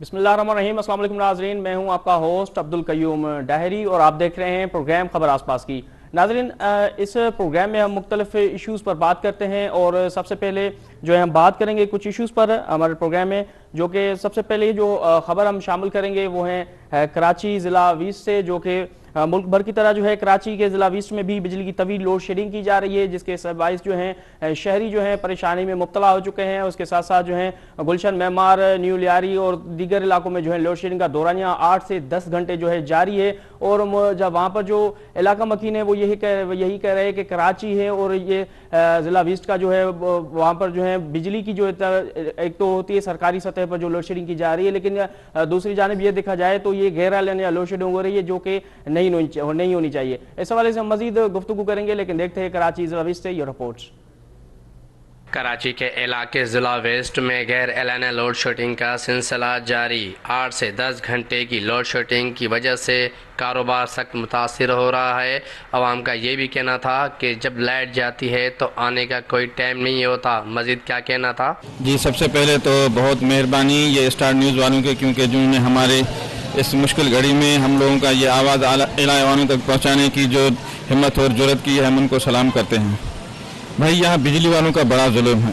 बिस्मिल्लाहिर्रहमानिर्रहीम। अस्सलाम वालेकुम नाज़रीन, मैं हूं आपका होस्ट अब्दुल कय्यूम डाहरी और आप देख रहे हैं प्रोग्राम खबर आसपास की। नाज़रीन, इस प्रोग्राम में हम मुख्तलिफ इश्यूज़ पर बात करते हैं और सबसे पहले जो है हम बात करेंगे कुछ इश्यूज़ पर हमारे प्रोग्राम में, जो कि सबसे पहले जो खबर हम शामिल करेंगे वो है कराची ज़िला 20 से, जो कि मुल्क भर की तरह जो है कराची के ज़िला 20 में भी बिजली की तवील लोड शेडिंग की जा रही है, जिसके बाइस जो हैं शहरी जो हैं परेशानी में मुब्तला हो चुके हैं। उसके साथ साथ जो है गुलशन मेमार, न्यू लियारी और दीगर इलाकों में जो है लोड शेडिंग का दौरानिया 8 से 10 घंटे जो है जारी है। और जब वहाँ पर जो इलाका मकीन है वो यही कह रहे हैं कि कराची है और ये ज़िला 20 का जो है वहाँ पर जो है बिजली की जो एक तो होती है सरकारी सतह पर जो लोड शेडिंग की जा रही है, लेकिन दूसरी जानिब ये देखा जाए तो ये गैर एलानिया लोड शेडिंग हो रही है, जो कि नहीं होनी चाहिए। इस हवाले से हम मजीद गुफ्तगू करेंगे, लेकिन देखते हैं कराची ज़िला 20 से ये रिपोर्ट्स। कराची के इलाके ज़िला वेस्ट में गैर एलानिया लोड शेडिंग का सिलसिला जारी। 8 से 10 घंटे की लोड शेडिंग की वजह से कारोबार सख्त मुतासिर हो रहा है। आवाम का ये भी कहना था कि जब लाइट जाती है तो आने का कोई टाइम नहीं होता। मजीद क्या कहना था? जी, सबसे पहले तो बहुत मेहरबानी ये स्टार न्यूज़ वालों के, क्योंकि जिन्होंने हमारे इस मुश्किल घड़ी में हम लोगों का ये आवाज़ आवाम तक पहुँचाने की जो हिम्मत और जुर्रत की है, हम उनको सलाम करते हैं। भाई, यहाँ बिजली वालों का बड़ा जुल्म है।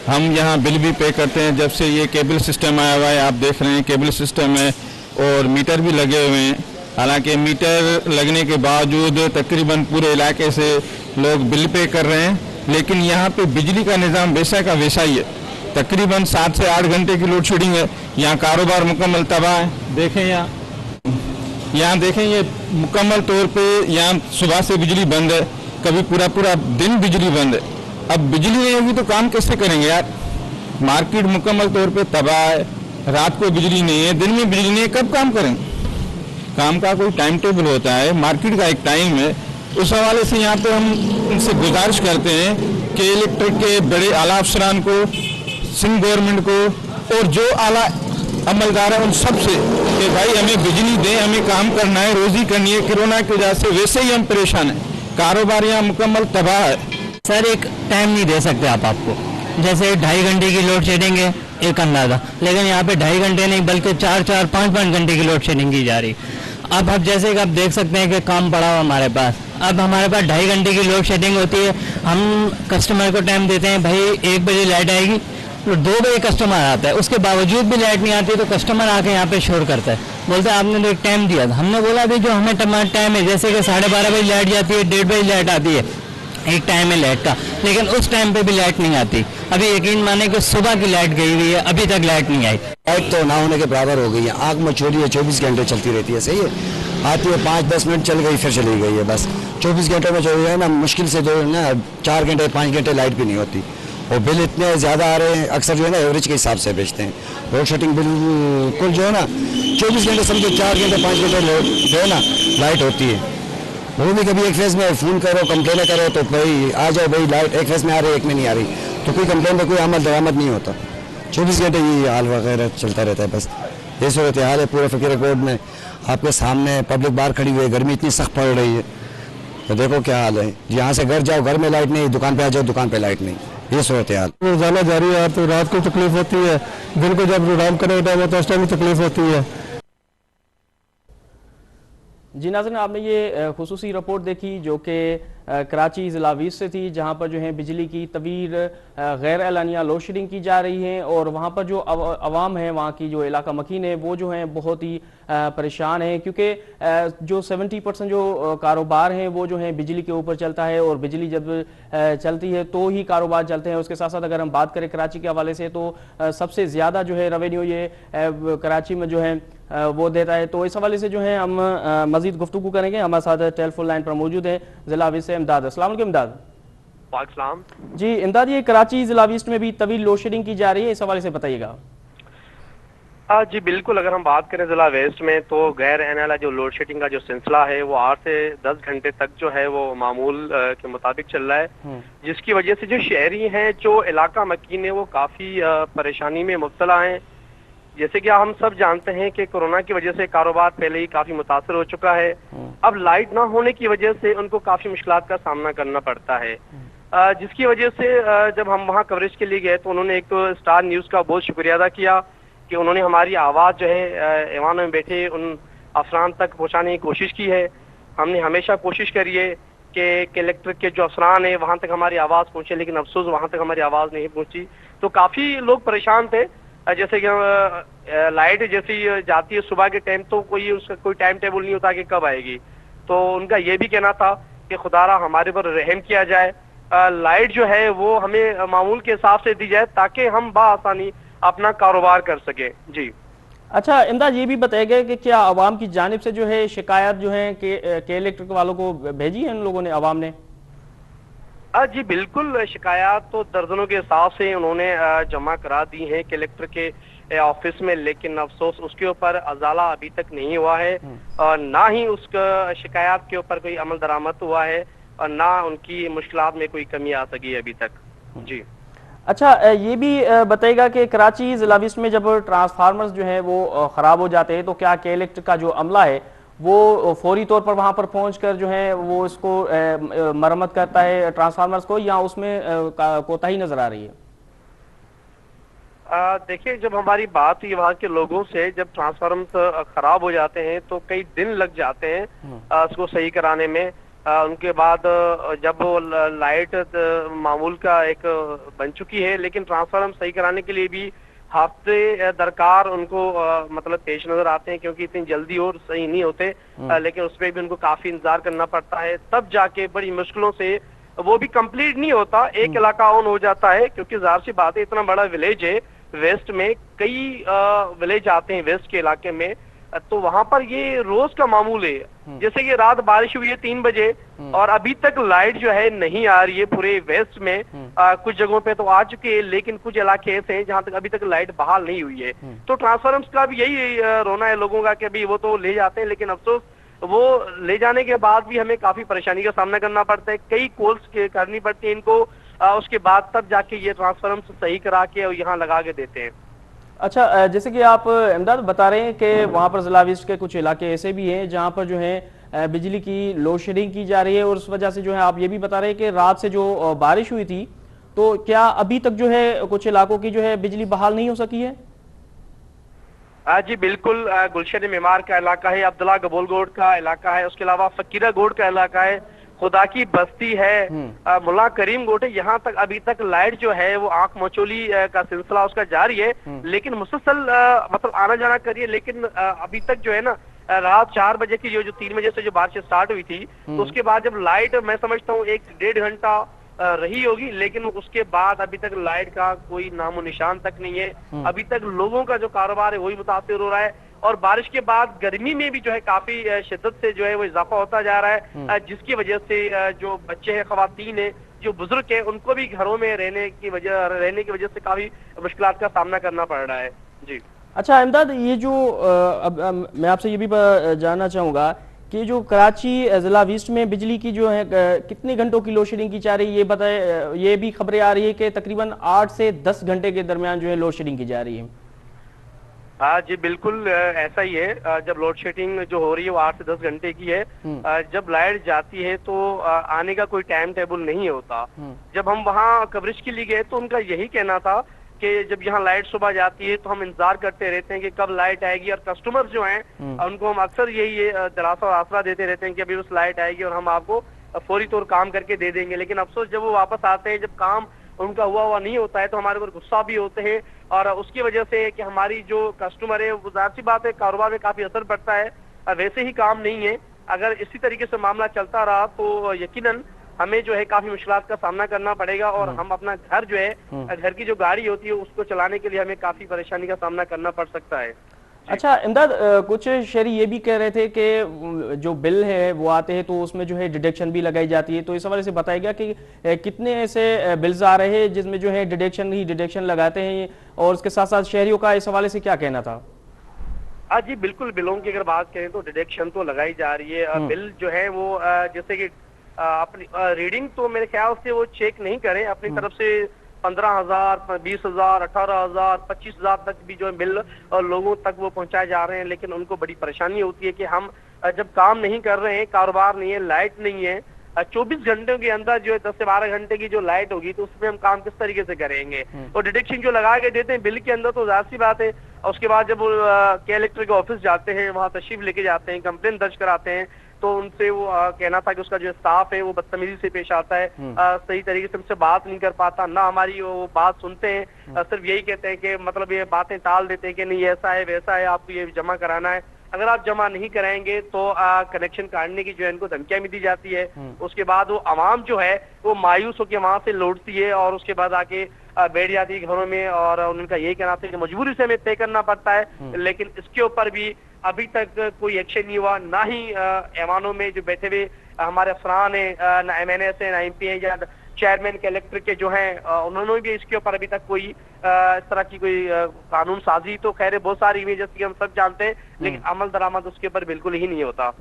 हम यहाँ बिल भी पे करते हैं जब से ये केबल सिस्टम आया हुआ है। आप देख रहे हैं केबल सिस्टम है और मीटर भी लगे हुए हैं। हालांकि मीटर लगने के बावजूद तकरीबन पूरे इलाके से लोग बिल पे कर रहे हैं, लेकिन यहाँ पे बिजली का निज़ाम वैसा का वैसा ही है। तकरीबन 7 से 8 घंटे की लोड शेडिंग है। यहाँ कारोबार मुकम्मल तबाह है। देखें यहाँ देखें, ये मुकम्मल तौर पे यहाँ सुबह से बिजली बंद है, कभी पूरा दिन बिजली बंद है। अब बिजली नहीं होगी तो काम कैसे करेंगे यार? मार्केट मुकम्मल तौर पे तबाह है। रात को बिजली नहीं है, दिन में बिजली नहीं है, कब काम करेंगे? काम का कोई टाइम टेबल होता है, मार्केट का एक टाइम है। उस हवाले से यहाँ पे हम इनसे गुजारिश करते हैं कि इलेक्ट्रिक के बड़े आला अफसरान को, सिंध गवर्नमेंट को और जो आला अमलदार है उन सब से कि भाई हमें बिजली दें, हमें काम करना है, रोजी करनी है। कोरोना की वजह से वैसे ही हम परेशान हैं, कारोबार यहाँ मुकम्मल तबाह है। सर, एक टाइम नहीं दे सकते आपको। जैसे 2.5 घंटे की लोड शेडिंग है एक अंदाज़ा, लेकिन यहाँ पे 2.5 घंटे नहीं बल्कि 4-4, 5-5 घंटे की लोड शेडिंग की जा रही। अब जैसे कि आप देख सकते हैं कि काम पड़ा हुआ हमारे पास। अब हमारे पास 2.5 घंटे की लोड शेडिंग होती है। हम कस्टमर को टाइम देते हैं, भाई 1 बजे लाइट आएगी, 2 बजे कस्टमर आता है, उसके बावजूद भी लाइट नहीं आती तो कस्टमर आके यहाँ पे शोर करता है, बोलता है आपने तो एक टाइम दिया था। हमने बोला भी जो हमें टाइम है, जैसे कि 12:30 बजे लाइट जाती है, 1:30 बजे लाइट आती है, एक टाइम है लाइट का, लेकिन उस टाइम पे भी लाइट नहीं आती। अभी यकीन माने कि सुबह की लाइट गई हुई है, अभी तक लाइट नहीं आई। लाइट तो ना होने के बराबर हो गई है। आग मचोड़ी है, 24 घंटे चलती रहती है। सही है, आती है 5-10 मिनट चल गई फिर चली गई है, बस 24 घंटे में जो है ना, मुश्किल से जो है ना 4 घंटे 5 घंटे लाइट भी नहीं होती। और बिल इतने ज़्यादा आ रहे हैं, अक्सर जो है ना एवरेज के हिसाब से बेचते हैं। लोड शेडिंग बिल्कुल जो है ना 24 घंटे समझो 4 घंटे 5 घंटे जो है ना लाइट होती है। वो भी कभी एक फेज़ में फ़ोन करो, कंप्लेन करो तो भाई आ जाओ, भाई लाइट एक फेज़ में आ रही है, एक में नहीं आ रही, तो कोई कंप्लेन पर कोई अमल दरामद नहीं होता। 24 घंटे ये हाल वगैरह चलता रहता है। बस ये सूरत हाल है पूरे फ़कीर कोट में। आपके सामने पब्लिक बाहर खड़ी हुई है, गर्मी इतनी सख्त पड़ रही है, तो देखो क्या हाल है। यहाँ से घर जाओ, घर में लाइट नहीं, दुकान पे आ जाओ, दुकान पे लाइट नहीं, ये सूरत हाल। रोजाना जारी है तो रात को तकलीफ होती है, दिन को जब आराम करने का टाइम होता है उस टाइम तकलीफ होती है। जी नाज़रीन, आपने ये खुसूसी रिपोर्ट देखी जो कि कराची ज़िला 20 से थी, जहाँ पर जो है बिजली की तवील गैर एलानिया लोड शेडिंग की जा रही है और वहाँ पर जो अवाम है, वहाँ की जो इलाका मकीन है, वो जो है बहुत ही परेशान है, क्योंकि जो 70% जो कारोबार हैं वो जो है बिजली के ऊपर चलता है और बिजली जब चलती है तो ही कारोबार चलते हैं। उसके साथ साथ अगर हम बात करें कराची के हवाले से तो सबसे ज़्यादा जो है रेवेन्यू ये कराची में जो है वो देता है। तो इस हवाले से जो है हम मजीद गुफ्तगू करेंगे। हमारे साथ टेलीफोन लाइन पर मौजूद है ज़िला 20 से इमदाद। अस्सलाम वालेकुम इमदाद। वालेकुम जी इमदाद, ये कराची ज़िला 20 में भी तवील लोड शेडिंग की जा रही है, इस हवाले से बताइएगा। जी बिल्कुल, अगर हम बात करें ज़िला वेस्ट में तो गैर एनाला जो लोड शेडिंग का जो सिलसिला है वो 8 से 10 घंटे तक जो है वो मामूल के मुताबिक चल रहा है, जिसकी वजह से जो शहरी हैं, जो इलाका मकीन है, वो काफ़ी परेशानी में मुब्तला हैं। जैसे कि हम सब जानते हैं कि कोरोना की वजह से कारोबार पहले ही काफी मुतासर हो चुका है। अब लाइट ना होने की वजह से उनको काफी मुश्किलात का सामना करना पड़ता है, जिसकी वजह से जब हम वहाँ कवरेज के लिए गए तो उन्होंने एक तो स्टार न्यूज़ का बहुत शुक्रिया अदा किया کہ انہوں نے ہماری آواز جو ہے ایوان میں بیٹھے ان افسران تک پہنچانے کی کوشش کی ہے. ہم نے ہمیشہ کوشش کری ہے کہ کلیکٹر کے جو افسران ہیں وہاں تک ہماری آواز پہنچے, لیکن افسوس وہاں تک ہماری آواز نہیں پہنچی. تو کافی لوگ پریشان تھے. جیسے کہ لائٹ جیسی جاتی ہے صبح کے ٹائم تو اس کا کوئی ٹائم ٹیبل نہیں ہوتا کہ کب آئے گی. تو ان کا یہ بھی کہنا تھا کہ خدا را ہمارے پر رحم کیا جائے, لائٹ جو ہے وہ ہمیں معمول کے حساب سے دی جائے تاکہ ہم بآسانی اپنا کاروبار کر سکیں. جی اچھا امداد, یہ بھی بتائے گا کہ کیا عوام کی جانب سے جو ہے شکایت جو ہے کہ الیکٹرک والوں کو بھیجی ہے ان لوگوں نے, عوام نے؟ جی بالکل, شکایات تو درجنوں کے حساب سے انہوں نے جمع کرا دی ہیں کلیکٹر کے آفس میں, لیکن افسوس اس کے اوپر ازالہ ابھی تک نہیں ہوا ہے, اور نہ ہی اس شکایات کے اوپر کوئی عمل درآمد ہوا ہے, اور نہ ان کی مشکلات میں کوئی کمی آ سکی ہے ابھی تک. جی اچھا, یہ بھی بتائے گا کہ کراچی ضلع ویسٹ میں جب ٹرانسفارمرز جو ہیں وہ خراب ہو جاتے ہیں تو کیا کے الیکٹرک کا جو عملہ ہے وہ فوری طور پر وہاں پر پہنچ کر جو ہے وہ اس کو مرمت کرتا ہے ٹرانسفارمرز کو, یا اس میں کوتاہی نظر آ رہی ہے؟ دیکھیں, جب ہماری بات ہوئی وہاں کے لوگوں سے, جب ٹرانسفارمر خراب ہو جاتے ہیں تو کئی دن لگ جاتے ہیں اس کو صحیح کرانے میں. ان کے بعد جب لائٹ معمول کا ایک بن چکی ہے, لیکن ٹرانسفارمر صحیح کرانے کے لیے بھی ہفتے درکار ان کو مطلب پیش نظر آتے ہیں, کیونکہ اتنی جلدی اور صحیح نہیں ہوتے, لیکن اس پہ بھی ان کو کافی انتظار کرنا پڑتا ہے. تب جا کے بڑی مشکلوں سے وہ بھی کمپلیٹ نہیں ہوتا, ایک علاقہ آن ہو جاتا ہے, کیونکہ ظاہر سی بات ہے اتنا بڑا ولیج ہے ویسٹ میں, کئی ولیج آتے ہیں ویسٹ کے علاقے میں, تو وہاں پر یہ روز کا معمول ہے. جیسے کہ رات بارش ہوئی ہے 3 بجے اور ابھی تک لائٹ جو ہے نہیں آ رہی ہے پورے ویسٹ میں. کچھ جگہوں پہ تو آ چکے ہیں, لیکن کچھ علاقے ایسے ہیں جہاں تک ابھی تک لائٹ بحال نہیں ہوئی ہے. تو ٹرانسفارمرز کا بھی یہی رونا ہے لوگوں کا کہ ابھی وہ تو لے جاتے ہیں, لیکن افسوس وہ لے جانے کے بعد بھی ہمیں کافی پریشانی کا سامنا کرنا پڑتا ہے, کئی کالز کرنی پڑتی ہیں ان کو, اس کے بعد تب جا کے یہ ٹرانسفارمر صحیح کرا کے اور یہاں لگا کے دیتے ہیں. اچھا, جیسے کہ آپ امداد بتا رہے ہیں کہ وہاں پر ضلع ویسٹ کے کچھ علاقے ایسے بھی ہیں جہاں پر جو ہے بجلی کی لوڈ شیڈنگ کی جا رہی ہے, اور اس وجہ سے جو ہے آپ یہ بھی بتا رہے ہیں کہ رات سے جو بارش ہوئی تھی تو کیا ابھی تک جو ہے کچھ علاقوں کی جو ہے بجلی بحال نہیں ہو سکی ہے؟ جی بالکل, گلشن معمار کا علاقہ ہے, عبداللہ گبول گوڑ کا علاقہ ہے, اس کے علاوہ فقیرہ گوڑ کا علاقہ ہے, خدا کی بستی ہے, ملا کریم گوٹ ہے. یہاں تک ابھی تک لائٹ جو ہے وہ آنکھ مچولی کا سلسلہ اس کا جاری ہے, لیکن مسلسل مطلب آنا جانا کریے, لیکن ابھی تک جو ہے نا رات 4 بجے کی جو 3 بجے سے جو بارش سٹارٹ ہوئی تھی, تو اس کے بعد جب لائٹ میں سمجھتا ہوں 1-1.5 گھنٹہ رہی ہوگی, لیکن اس کے بعد ابھی تک لائٹ کا کوئی نام و نشان تک نہیں ہے. ابھی تک لوگوں کا جو کاروبار ہے وہی متاثر ہو رہا ہے, اور بارش کے بعد گرمی میں بھی جو ہے کافی شدت سے جو ہے وہ اضافہ ہوتا جا رہا ہے, جس کی وجہ سے جو بچے ہیں, خواتین ہیں, جو بزرگ ہیں, ان کو بھی گھروں میں رہنے کی وجہ سے کافی مشکلات کا سامنا کرنا پڑ رہا ہے. جی اچھا امداد, یہ جو میں آپ سے یہ بھی جاننا چاہوں گا کہ جو کراچی ضلع ویسٹ میں بجلی کی جو ہے کتنے گھنٹوں کی لوڈ شیڈنگ کی جا رہی ہے, یہ بتائے. یہ بھی خبریں آ رہی ہے کہ تقریباً 8 سے 10 گھنٹے کے درمیان جو ہے لوڈ شیڈنگ کی جا رہی ہے. جی بالکل ایسا ہی ہے, جب لوڈ شیڈنگ جو ہو رہی ہے وہ 8 سے 10 گھنٹے کی ہے. جب لائٹ جاتی ہے تو آنے کا کوئی ٹائم ٹیبل نہیں ہوتا. جب ہم وہاں کوریج کے لیے گئے تو ان کا یہی کہنا تھا کہ جب یہاں لائٹ صبح جاتی ہے تو ہم انتظار کرتے رہتے ہیں کہ کب لائٹ آئے گی, اور کسٹمر جو ہیں ان کو ہم اکثر یہی دلاسا اور آسرا دیتے رہتے ہیں کہ ابھی بس لائٹ آئے گی اور ہم آپ کو فوری طور کام کر کے دے دیں گے. لیکن افسوس جب وہ واپس آتے ہیں, جب کام ان کا ہوا نہیں ہوتا ہے, تو ہمارے اوپر غصہ بھی ہوتے ہیں, اور اس کی وجہ سے کہ ہماری جو کسٹمر ہے وہ ظاہر سی بات ہے کاروبار میں کافی اثر پڑتا ہے. ویسے ہی کام نہیں ہے, اگر اسی طریقے سے معاملہ چلتا رہا تو یقیناً ہمیں جو ہے کافی مشکلات کا سامنا کرنا پڑے گا, اور ہم اپنا گھر جو ہے, گھر کی جو گاڑی ہوتی ہے اس کو چلانے کے لیے ہمیں کافی پریشانی کا سامنا کرنا پڑ سکتا ہے. اچھا امداد, کچھ شہری یہ بھی کہہ رہے تھے کہ جو بل ہے وہ آتے ہیں تو اس میں جو ہے ڈیڈکشن بھی لگائی جاتی ہے, تو اس حوالے سے بتائے گا کہ کتنے ایسے بلز آ رہے ہیں جس میں جو ہے ڈیڈکشن لگاتے ہیں, اور اس کے ساتھ ساتھ شہریوں کا اس حوالے سے کیا کہنا تھا؟ جی بالکل, بلوں کی اگر بات کریں تو ڈیڈکشن تو لگائی جا رہی ہے. بل جو ہے وہ جیسے کہ اپنی ریڈنگ تو میرے خیال سے وہ چیک نہیں کریں اپنی طرف سے, 15,000 20,000 18,000 25,000 تک بھی جو بل لوگوں تک وہ پہنچائے جا رہے ہیں. لیکن ان کو بڑی پریشانی ہوتی ہے کہ ہم جب کام نہیں کر رہے ہیں, کاروبار نہیں ہے, لائٹ نہیں ہے, 24 घंटों के अंदर जो है 10 से 12 घंटे की जो लाइट होगी तो उसमें हम काम किस तरीके से करेंगे। और डिडक्शन जो लगा के देते हैं बिल के अंदर तो जाहिर सी बात है, और उसके बाद जब वो के इलेक्ट्रिक ऑफिस जाते हैं, वहाँ तशरीफ लेके जाते हैं, कंप्लेन दर्ज कराते हैं, तो उनसे वो कहना था कि उसका जो स्टाफ है वो बदतमीजी से पेश आता है, सही तरीके से हमसे बात नहीं कर पाता, ना हमारी वो बात सुनते हैं, सिर्फ यही कहते हैं कि मतलब ये बातें टाल देते हैं कि नहीं ऐसा है वैसा है, आपको ये जमा कराना है, अगर आप जमा नहीं कराएंगे तो कनेक्शन काटने की जो है इनको धमकियां भी दी जाती है। उसके बाद वो आवाम जो है वो मायूस होकर वहां से लौटती है और उसके बाद आके बैठ जाती है घरों में, और उनका यही कहना था कि मजबूरी से हमें पे करना पड़ता है, लेकिन इसके ऊपर भी अभी तक कोई एक्शन नहीं हुआ। ना ही ऐवानों में जो बैठे हुए हमारे अफसरान है, ना MNS है, ना MP है, या चेयरमैन के इलेक्ट्रिक के जो हैं, उन्होंने भी इसके ऊपर अभी तक कोई इस तरह की कोई कानून साजी तो खैर बहुत सारी हुई जैसे कि हम सब जानते हैं, लेकिन अमल दरामद उसके ऊपर बिल्कुल ही नहीं होता।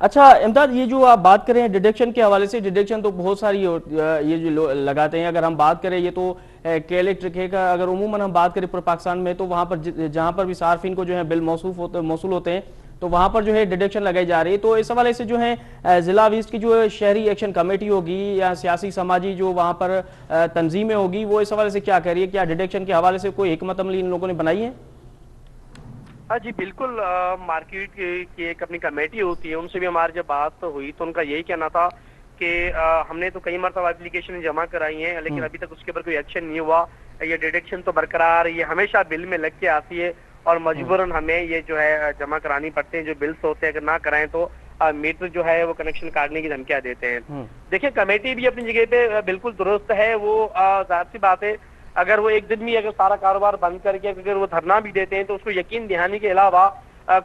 अच्छा इमदाद, ये जो आप बात करें डिडक्शन के हवाले से, डिडक्शन तो बहुत सारी ये जो लगाते हैं, अगर हम बात करें ये तो के इलेक्ट्रिक है का, अगर उमूमन हम बात करें पूरे पाकिस्तान में तो वहाँ पर जहाँ पर भी सार्फिन को जो है बिल मौसूल होते हैं तो वहाँ पर जो है डिडक्शन लगाई जा रही है। तो इस हवाले से जो है ज़िला वेस्ट की जो शहरी एक्शन कमेटी होगी या सियासी समाजी जो वहाँ पर तंजीमें होगी वो इस हवाले से क्या कह रही है? क्या डिडक्शन के हवाले से कोई हिकमत अमली इन लोगों ने बनाई है? हाँ जी बिल्कुल, मार्केट की एक अपनी कमेटी होती है, उनसे भी हमारी जब बात हुई तो उनका यही कहना था कि हमने तो कई मरतबा एप्लीकेशन जमा कराई हैं, लेकिन अभी तक उसके ऊपर कोई एक्शन नहीं हुआ। ये डिडक्शन तो बरकरार, ये हमेशा बिल में लग के आती है और मजबूरन हमें ये जो है जमा करानी पड़ते हैं, जो बिल्स होते हैं, अगर ना कराएं तो मीटर जो है वो कनेक्शन काटने की धमकियां देते हैं। देखिए कमेटी भी अपनी जगह पे बिल्कुल दुरुस्त है, वो जाहिर सी बात है अगर वो एक दिन भी अगर सारा कारोबार बंद करके अगर वो धरना भी देते हैं तो उसको यकीन दहानी के अलावा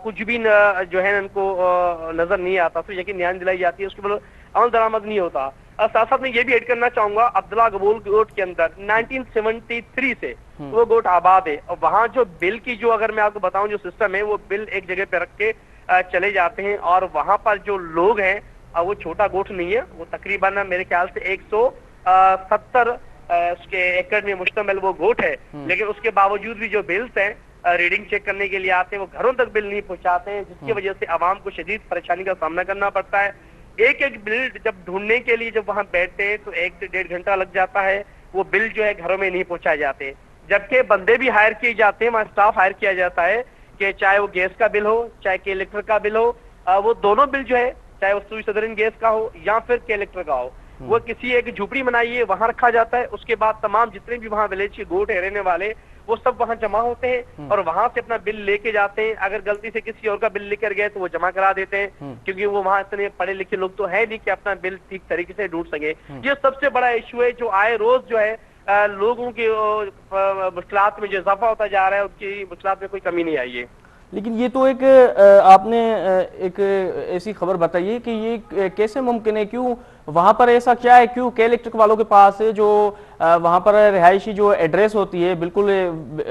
कुछ भी जो है उनको नजर नहीं आता, तो यकीन दहानी दिलाई जाती है, उसके बाद अमल दरामद नहीं होता। साथ साथ में ये भी ऐड करना चाहूंगा, अब्दुल्ला गबूल गोट के अंदर 1973 से वो गोट आबाद है, और वहाँ जो बिल की जो अगर मैं आपको बताऊं जो सिस्टम है, वो बिल एक जगह पे रख के चले जाते हैं, और वहाँ पर जो लोग हैं वो छोटा गोट नहीं है, वो तकरीबन मेरे ख्याल से 170 उसके एकड़ में मुश्तमिल वो गोट है, लेकिन उसके बावजूद भी जो बिल्स हैं रीडिंग चेक करने के लिए आते हैं, वो घरों तक बिल नहीं पहुंचाते हैं, जिसकी वजह से आवाम को शदीद परेशानी का सामना करना पड़ता है। एक एक बिल जब ढूंढने के लिए जब वहां बैठते हैं तो 1 से 1.5 घंटा लग जाता है, वो बिल जो है घरों में नहीं पहुंचाए जाते, जबकि बंदे भी हायर किए जाते हैं, वहाँ स्टाफ हायर किया जाता है कि चाहे वो गैस का बिल हो चाहे के इलेक्ट्रिक का बिल हो, वो दोनों बिल जो है चाहे वो सुई सदरिन गैस का हो या फिर के इलेक्ट्रिक का हो, वो किसी एक झुपड़ी बनाई है वहां रखा जाता है। उसके बाद तमाम जितने भी वहां विलेज के गोट है रहने वाले वो सब वहां जमा होते हैं और वहां से अपना बिल लेके जाते हैं। अगर गलती से किसी और का बिल लेकर गए तो वो जमा करा देते हैं, क्योंकि वो वहां इतने पढ़े लिखे लोग तो है नहीं कि अपना बिल ठीक तरीके से ढूंढ सके। ये सबसे बड़ा इशू है जो आए रोज जो है लोगों के मुश्किलात में जो इजाफा होता जा रहा है, उनकी मुश्किलात में कोई कमी नहीं आई है। लेकिन ये तो एक आपने एक ऐसी खबर बताइए कि ये कैसे मुमकिन है, क्यों वहाँ पर ऐसा क्या है, क्यों के इलेक्ट्रिक वालों के पास जो वहाँ पर रिहायशी जो एड्रेस होती है बिल्कुल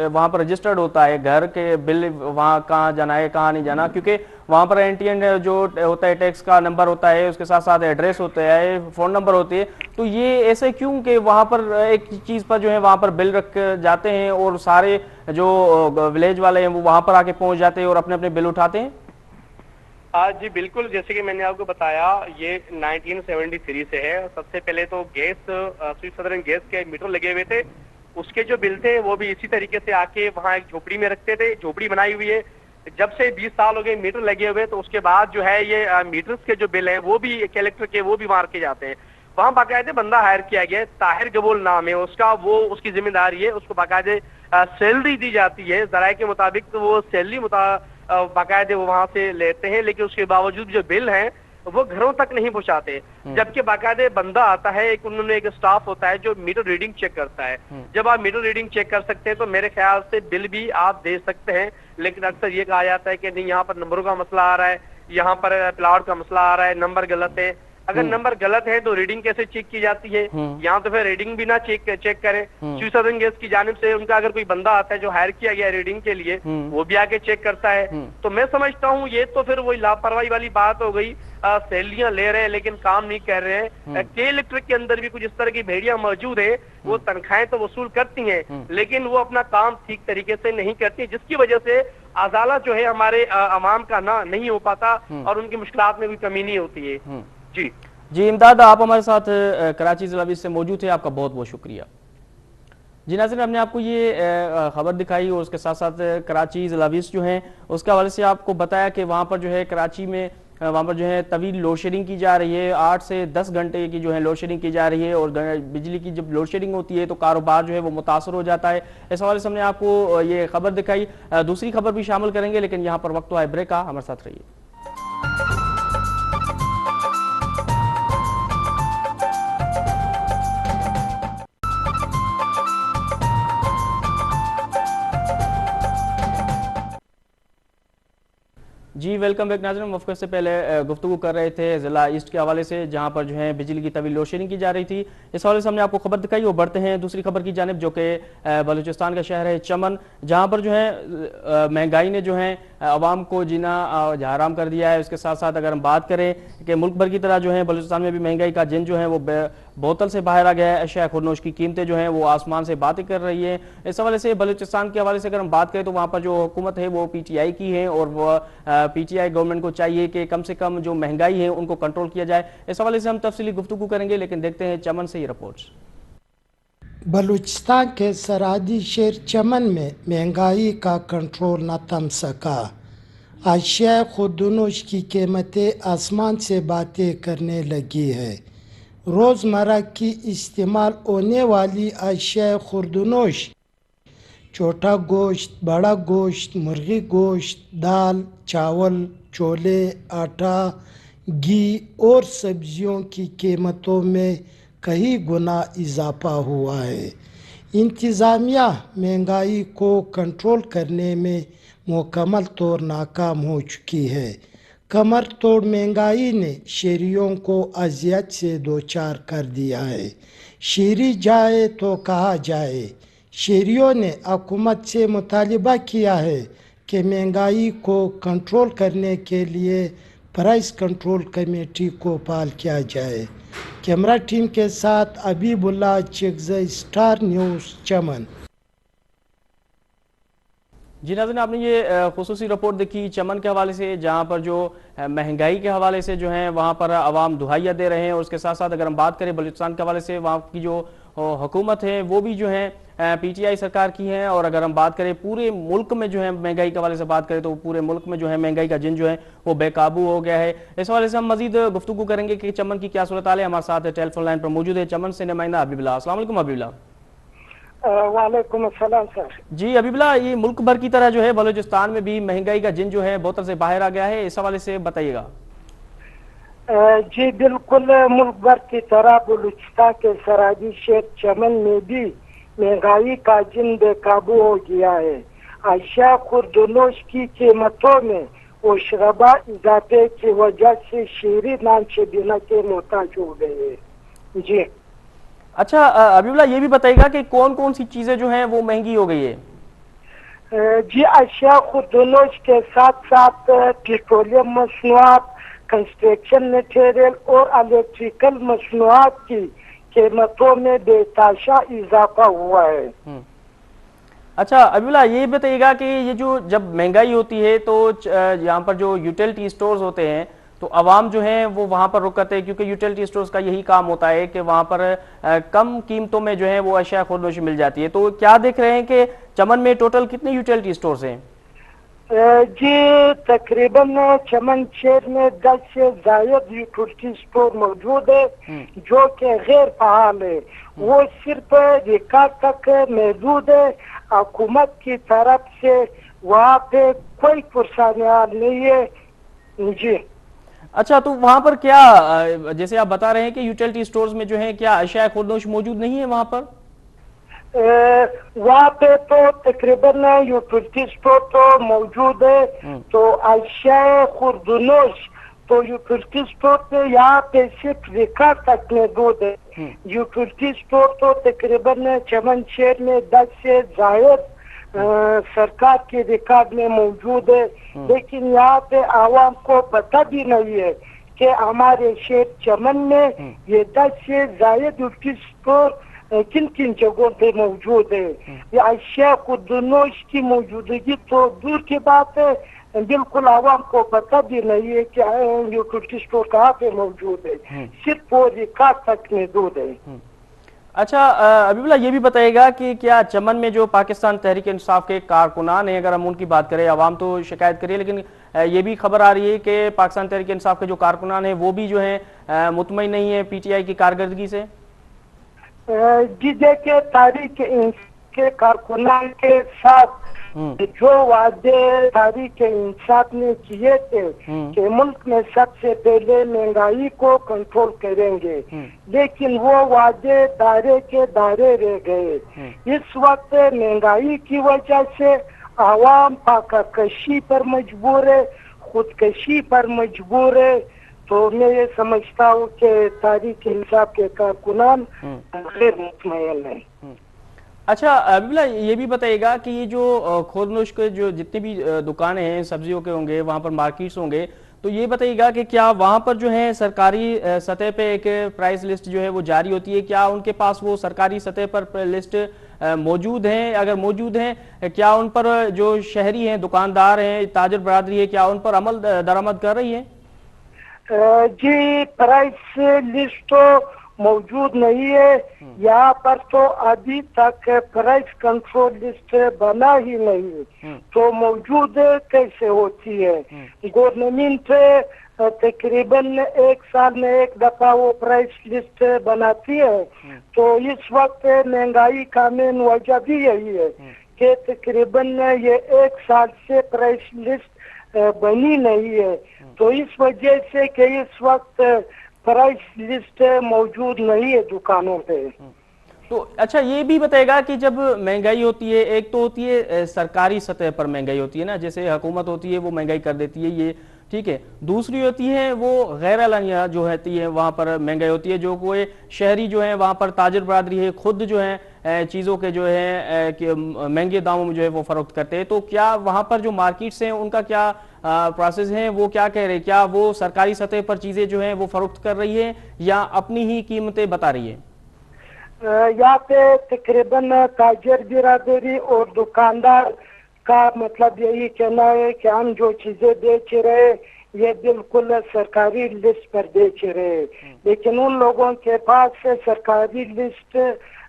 वहाँ पर रजिस्टर्ड होता है, घर के बिल वहाँ कहाँ जाना है कहाँ नहीं जाना, क्योंकि वहाँ पर एनटीएन जो होता है टैक्स का नंबर होता है, उसके साथ साथ एड्रेस होता है, फ़ोन नंबर होती है, तो ये ऐसे क्यों कि वहाँ पर एक चीज़ पर जो है वहाँ पर बिल रख जाते हैं और सारे जो विलेज वाले हैं वो वहाँ पर आके पहुँच जाते हैं और अपने अपने बिल उठाते हैं? जी बिल्कुल, जैसे कि मैंने आपको बताया ये 1973 से है। सबसे पहले तो गैस स्विच सदरन गैस के मीटर लगे हुए थे, उसके जो बिल थे वो भी इसी तरीके से आके वहाँ एक झोपड़ी में रखते थे, झोपड़ी बनाई हुई है। जब से 20 साल हो गए मीटर लगे हुए, तो उसके बाद जो है ये मीटर्स के जो बिल हैं वो भी कलेक्टर के वो भी वहाँ रखे जाते हैं। वहाँ बाकायदे बंदा हायर किया गया है, ताहिर गबूल नाम है उसका, वो उसकी जिम्मेदारी है, उसको बाकायदे सैलरी दी जाती है, जराये के मुताबिक तो वो सैलरी बाकायदे वो वहां से लेते हैं, लेकिन उसके बावजूद जो बिल हैं वो घरों तक नहीं पहुंचाते। जबकि बाकायदे बंदा आता है, उन्होंने एक स्टाफ होता है जो मीटर रीडिंग चेक करता है। जब आप मीटर रीडिंग चेक कर सकते हैं तो मेरे ख्याल से बिल भी आप दे सकते हैं, लेकिन अक्सर ये कहा जाता है कि नहीं यहाँ पर नंबरों का मसला आ रहा है, यहाँ पर प्लाट का मसला आ रहा है, नंबर गलत है। अगर नंबर गलत है तो रीडिंग कैसे चेक की जाती है? यहाँ तो फिर रीडिंग भी ना चेक करें। स्विच सदर्न गैस की जानिब से उनका अगर कोई बंदा आता है जो हायर किया गया रीडिंग के लिए, वो भी आके चेक करता है। तो मैं समझता हूँ ये तो फिर वही लापरवाही वाली बात हो गई, सैलरियां ले रहे हैं लेकिन काम नहीं कर रहे हैं। के इलेक्ट्रिक के अंदर भी कुछ इस तरह की भेड़ियां मौजूद है, वो तनख्वाहें तो वसूल करती हैं लेकिन वो अपना काम ठीक तरीके से नहीं करती, जिसकी वजह से अदालत जो है हमारे अवाम का ना नहीं हो पाता और उनकी मुश्किलात में भी कमी नहीं होती है। जी جی امداد، آپ ہمارے ساتھ کراچی ضلع ویسٹ سے موجود تھے، آپ کا بہت بہت شکریہ۔ جی ناظرین، ہم نے آپ کو یہ خبر دکھائی اور اس کے ساتھ ساتھ کراچی ضلع ویسٹ جو ہیں اس کے حوالے سے آپ کو بتایا کہ وہاں پر جو ہے کراچی میں وہاں پر جو ہے طویل لوڈ شیڈنگ کی جا رہی ہے، 8 سے 10 گھنٹے کی جو ہے لوڈ شیڈنگ کی جا رہی ہے، اور بجلی کی جب لوڈ شیڈنگ ہوتی ہے تو کاروبار جو ہے وہ متاثر ہو جاتا ہے۔ اس حوالے سے ہم نے آپ کو یہ خبر دکھائی، دوسری خبر بھی شامل کریں گے، لیکن یہاں پر وقت تو ہے بریک کا، ہمارے ساتھ رہیے۔ جی ویلکم بیک ناظرین، وقفے سے پہلے گفتگو کر رہے تھے ضلع ایسٹ کے حوالے سے، جہاں پر جو ہے بجلی کی طویل لوڈ شیڈنگ کی جا رہی تھی۔ اس حوالے سے ہم نے آپ کو خبر دکھائی، وہ بڑھتے ہیں دوسری خبر کی جانب، جو کہ بلوچستان کا شہر ہے چمن، جہاں پر جو ہے مہنگائی نے جو ہے عوام کو جینا حرام کر دیا ہے۔ اس کے ساتھ ساتھ اگر ہم بات کریں کہ ملک بھر کی طرح جو ہے بلوچستان میں بھی مہنگائی کا جن جو ہے وہ بوتل سے باہر آ گیا ہے، اشیاء خورنوش کی قیمتیں جو ہیں وہ آسمان سے باتیں کر رہی ہیں۔ اس حوالے سے بلوچستان کے حوالے سے اگر ہم بات کریں تو وہاں پر جو حکومت ہے وہ پی ٹی آئی کی ہے، اور وہ پی ٹی آئی گورنمنٹ کو چاہیے کہ کم سے کم جو مہنگائی ہے ان کو کنٹرول کیا جائے۔ اس حوالے سے ہم تفصیلی گفتگو کریں گے، لیکن دیکھتے ہیں چمن سے یہ رپورٹس۔ بلوچستان کے سرحدی شہر چمن میں مہنگائی کا کنٹرول نہ تھم سکا، اشیاء خودنوش کی قیمتیں آسمان سے باتیں کرنے لگی ہے۔ روزمرہ کی استعمال ہونے والی اشیاء خوردنوش، چھوٹا گوشت، بڑا گوشت، مرغی گوشت، دال، چاول، چھولے، آٹا، گھی اور سبزیوں کی قیمتوں میں کئی گنا اضافہ ہوا ہے۔ انتظامیہ مہنگائی کو کنٹرول کرنے میں مکمل طور ناکام ہو چکی ہے۔ کمر توڑ مہنگائی نے شہریوں کو اذیت سے دوچار کر دیا ہے۔ شہری جائے تو کہا جائے، شہریوں نے حکومت سے مطالبہ کیا ہے کہ مہنگائی کو کنٹرول کرنے کے لیے پرائس کنٹرول کمیٹی کو فعال کیا جائے۔ کیمرہ ٹیم کے ساتھ حبیب اللہ چکزئی، اسٹار نیوز، چمن۔ جی ناظرین، آپ نے یہ خصوصی رپورٹ دیکھی چمن کے حوالے سے، جہاں پر جو مہنگائی کے حوالے سے جو ہیں وہاں پر عوام دہائیاں دے رہے ہیں، اور اس کے ساتھ ساتھ اگر ہم بات کریں بلوچستان کے حوالے سے، وہاں کی جو حکومت ہے وہ بھی جو ہے پی ٹی آئی سرکار کی ہیں، اور اگر ہم بات کریں پورے ملک میں جو ہے مہنگائی کے حوالے سے بات کریں تو پورے ملک میں جو ہے مہنگائی کا جن جو ہے وہ بے قابو ہو گیا ہے۔ اس حوالے سے ہم مزید گفتگو کریں گے کہ چمن کی کیا صورتحال ہے۔ ہمارے ساتھ ٹیلی فون لائن پر موجود ہے چمن سے نمائندہ حبیب اللہ۔ السلام علیکم حبیب اللہ۔ وعلیکم السلام سر۔ جی حبیب اللہ، یہ ملک بھر کی طرح جو ہے بلوچستان میں بھی مہنگائی کا جن جو ہے بوتل سے باہر آ گیا ہے، اس حوالے سے بتائیے گا۔ جی بالکل، ملک بھر کی طرح بلوچستان کے سرحدی شہر چمن میں بھی مہنگائی کا جن بے قابو ہو گیا ہے۔ اشیاء خوردنوش کی قیمتوں میں وشربہ اضافے کی وجہ سے شہری نان شبینہ کے محتاج ہو گئے ہیں۔ جی اچھا حبیب اللہ، یہ بھی بتائیے گا کہ کون کون سی چیزیں جو ہیں وہ مہنگی ہو گئی ہے؟ جی اشیاء خوردنوش کے ساتھ ساتھ پیٹرولیم مصنوعات، کنسٹرکشن مٹیریل اور الیکٹریکل مصنوعات کی قیمتوں میں بے تحاشا اضافہ ہوا ہے۔ اچھا حبیب اللہ، یہ بتائیے گا کہ یہ جو جب مہنگائی ہوتی ہے تو یہاں پر جو یوٹیلٹی سٹورز ہوتے ہیں تو عوام جو ہیں وہ وہاں پر رک کرتے ہیں، کیونکہ یوٹیلٹی سٹورز کا یہی کام ہوتا ہے کہ وہاں پر کم قیمتوں میں جو ہے وہ اشیاء خوردنوش مل جاتی ہے۔ تو کیا دیکھ رہے ہیں کہ چمن میں ٹوٹل کتنے یوٹیلٹی سٹورز ہیں؟ جی تقریباً چمن شہر میں 10 سے زائد یوٹیلٹی سٹور موجود ہے جو کہ غیر فعال ہے، وہ صرف ریکارڈ تک محدود ہے۔ حکومت کی طرف سے وہاں پہ کوئی پرسانیال نہیں ہے۔ جی اچھا، تو وہاں پر کیا جیسے آپ بتا رہے ہیں کہ یوٹیلٹی سٹورز میں جو ہے کیا اشیاء خوردنوش موجود نہیں ہے وہاں پر؟ وہاں پہ تو تقریباً یوٹیلٹی سٹور تو موجود ہے، تو اشیاء خوردنوش تو یوٹیلٹی سٹور پہ یہاں پہ صرف ریکارڈ تک محدود ہے۔ یوٹیلٹی سٹور تو تقریباً چمن شہر میں 10 سے زائد سرکار کے ریکارڈ میں موجود ہے، لیکن یہاں پہ عوام کو پتہ بھی نہیں ہے کہ ہمارے شہر چمن میں یہ 10 سے زائد یوٹیلٹی سٹور किन किन जगहों पे मौजूद है। ये अशिया खुर्दनोश की मौजूदगी तो दूर की बात है, बिल्कुल आवाम को पता भी नहीं है कि यूटिलिटी स्टोर कहाँ पे मौजूद है, सिर्फ वो रिकॉर्ड तक महदूद है। अच्छा अबीबुल्ला, ये भी बताइएगा कि क्या चमन में जो पाकिस्तान तहरीक इंसाफ के कारकुनान हैं, अगर हम उनकी बात करें, अवाम तो शिकायत करिए, लेकिन ये भी खबर आ रही है कि पाकिस्तान तहरीक इंसाफ के जो कारकुनान हैं वो भी जो हैं मुतमईन नहीं है पीटीआई की कारकर्दगी से। जी देखिए, तारीख के कारकुनान के साथ जो वादे तारीख इंसाफ ने किए थे कि मुल्क में सबसे पहले महंगाई को कंट्रोल करेंगे, लेकिन वो वादे दायरे के दायरे रह गए। इस वक्त महंगाई की वजह से आवाम पाकाकशी पर मजबूर है, खुदकशी पर मजबूर है। तो मैं ये समझता हूँ कि तारीख इंसाफ के कारकुनान गैर मुतमईन है। अच्छा अबीबुल्ला, ये भी बताइएगा कि ये जो खुर्दनोश के जो जितनी भी दुकानें हैं सब्जियों के होंगे, वहाँ पर मार्केट्स होंगे, तो ये बताइएगा कि क्या वहाँ पर जो है सरकारी सतह पे एक प्राइस लिस्ट जो है वो जारी होती है? क्या उनके पास वो सरकारी सतह पर लिस्ट मौजूद हैं? अगर मौजूद हैं, क्या उन पर जो शहरी हैं, दुकानदार हैं, ताजर बरादरी है, क्या उन पर अमल दरामद कर रही है? जी, प्राइस लिस्ट तो मौजूद नहीं है यहाँ पर, तो अभी तक प्राइस कंट्रोल लिस्ट बना ही नहीं, तो मौजूद कैसे होती है? गवर्नमेंट तकरीबन एक साल में एक दफा वो प्राइस लिस्ट बनाती है। तो इस वक्त महंगाई का मेन वजह भी यही है कि तकरीबन ये एक साल से प्राइस लिस्ट बनी नहीं है। तो इस वजह से कि इस वक्त प्राइस लिस्ट मौजूद नहीं है दुकानों पे। तो अच्छा ये भी बताएगा कि जब महंगाई होती है, एक तो होती है सरकारी सतह पर महंगाई होती है ना, जैसे हुकूमत होती है वो महंगाई कर देती है, ये ठीक है। दूसरी होती है वो गैर एलानिया जो होती है, वहाँ पर महंगाई होती है, जो कोई शहरी जो है वहाँ पर ताजर बरादरी है, खुद जो है चीज़ों के जो है महंगे दामों में जो है वो फरोख्त करते हैं। तो क्या वहाँ पर जो मार्केट्स हैं उनका क्या प्रोसेस है, वो क्या कह रहे हैं? क्या वो सरकारी सतह पर चीज़ें जो हैं वो फरोख्त कर रही है या अपनी ही कीमतें बता रही है? यहाँ पे तकरीबन ताजर बिरादरी और दुकानदार का मतलब यही कहना है कि हम जो चीजें बेच रहे ये बिल्कुल सरकारी लिस्ट पर बेच रहे, लेकिन उन लोगों के पास सरकारी लिस्ट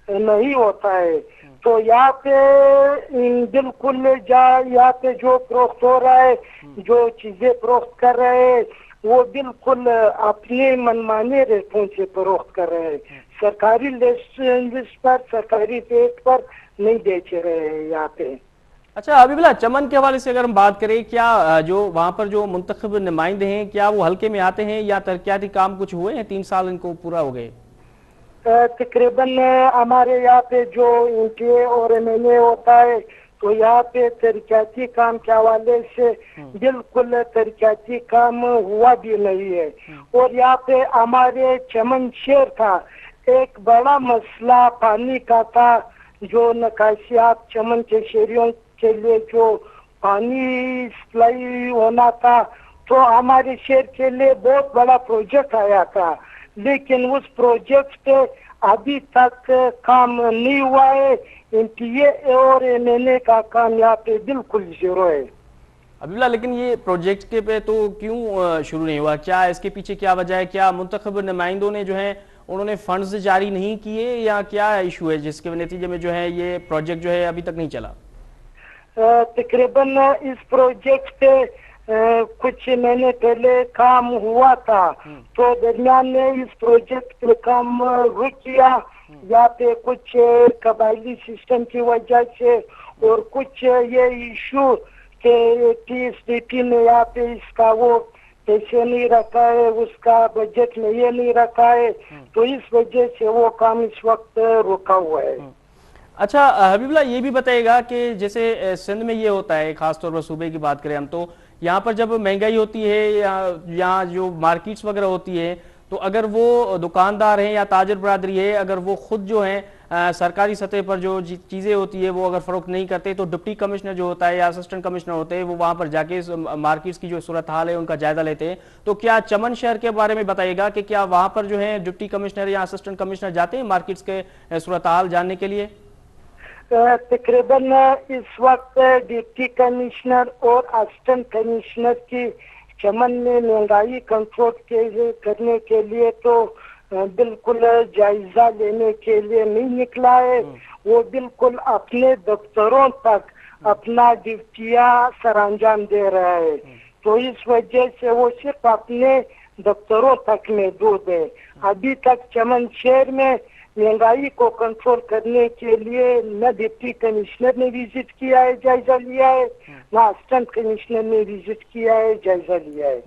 नहीं होता है। तो यहाँ पे बिल्कुल यहाँ पे जो फरोख्त हो रहा है, जो चीजें फरोख्त कर रहे हैं, वो बिल्कुल अपने मनमाने रेटों से फरोख्त कर रहे हैं, सरकारी लिस्ट पर, सरकारी रेट पर नहीं बेच रहे हैं यहाँ पे। अच्छा अबीबुल्ला, चमन के हवाले से अगर हम बात करें, क्या जो वहाँ पर जो मुंतखब नुमाइंदे हैं क्या वो हल्के में आते हैं या तरक्याती काम कुछ हुए हैं? 3 साल इनको पूरा हो गए। तकरीबन हमारे यहाँ पे जो एमपीए और एमएलए होता है, तो यहाँ पे तरक्याती काम के हवाले से बिल्कुल तरक्याती काम हुआ भी नहीं है। और यहाँ पे हमारे चमन शहर का एक बड़ा मसला पानी का था, जो नकाशियात चमन के शहरियों के लिए जो पानी सप्लाई होना था, तो हमारे शहर के लिए बहुत बड़ा प्रोजेक्ट आया था, लेकिन उस प्रोजेक्ट पे अभी तक काम नहीं हुआ है। एमपीए और एमएलए का काम यहाँ पे बिल्कुल जीरो है। अबीबुल्ला, लेकिन ये प्रोजेक्ट के पे तो क्यों शुरू नहीं हुआ? क्या इसके पीछे क्या वजह है? क्या मुंतखब नुमाइंदों ने जो है उन्होंने फंड्स जारी नहीं किए या क्या इशू है जिसके नतीजे में जो है ये प्रोजेक्ट जो है अभी तक नहीं चला? तकरीबन इस प्रोजेक्ट पे कुछ महीने पहले काम हुआ था, तो दरमियान में इस प्रोजेक्ट पे काम रुक गया, यहाँ पे कुछ कबायली सिस्टम की वजह से और कुछ ये इशू के टीएसडीपी में यहाँ पे इसका वो पैसे नहीं रखा है, उसका बजट में ये नहीं रखा है, तो इस वजह से वो काम इस वक्त रुका हुआ है। अच्छा हबीबुल्ला, ये भी बताएगा कि जैसे सिंध में ये होता है, खासतौर पर सूबे की बात करें हम, तो यहाँ पर जब महंगाई होती है या यहाँ जो मार्केट्स वगैरह होती है, तो अगर वो दुकानदार हैं या ताजर बरादरी है, अगर वो खुद जो है सरकारी सतह पर जो चीज़ें होती है वो अगर फ़रोख्त नहीं करते तो डिप्टी कमिश्नर जो होता है या असिस्टेंट कमिश्नर होते हैं वो वहाँ पर जाके मार्केट्स की जो सूरत हाल है उनका जायज़ा लेते हैं। तो क्या चमन शहर के बारे में बताइएगा कि क्या वहाँ पर जो है डिप्टी कमिश्नर या असिस्टेंट कमिश्नर जाते हैं मार्केट्स के सूरत हाल जानने के लिए? तकरीबन इस वक्त डिप्टी कमिश्नर और असिस्टेंट कमिश्नर की चमन में महंगाई कंट्रोल करने के लिए तो बिल्कुल जायजा लेने के लिए नहीं निकला है। वो बिल्कुल अपने दफ्तरों तक अपना ड्यूटियां सरअंजाम दे रहा है, तो इस वजह से वो सिर्फ अपने दफ्तरों तक महदूद है। अभी तक चमन शहर में महंगाई को कंट्रोल करने के लिए न डिप्टी कमिश्नर ने विजिट किया है, जायजा लिया है, न असिस्टेंट कमिश्नर ने विजिट किया है, जायजा लिया है।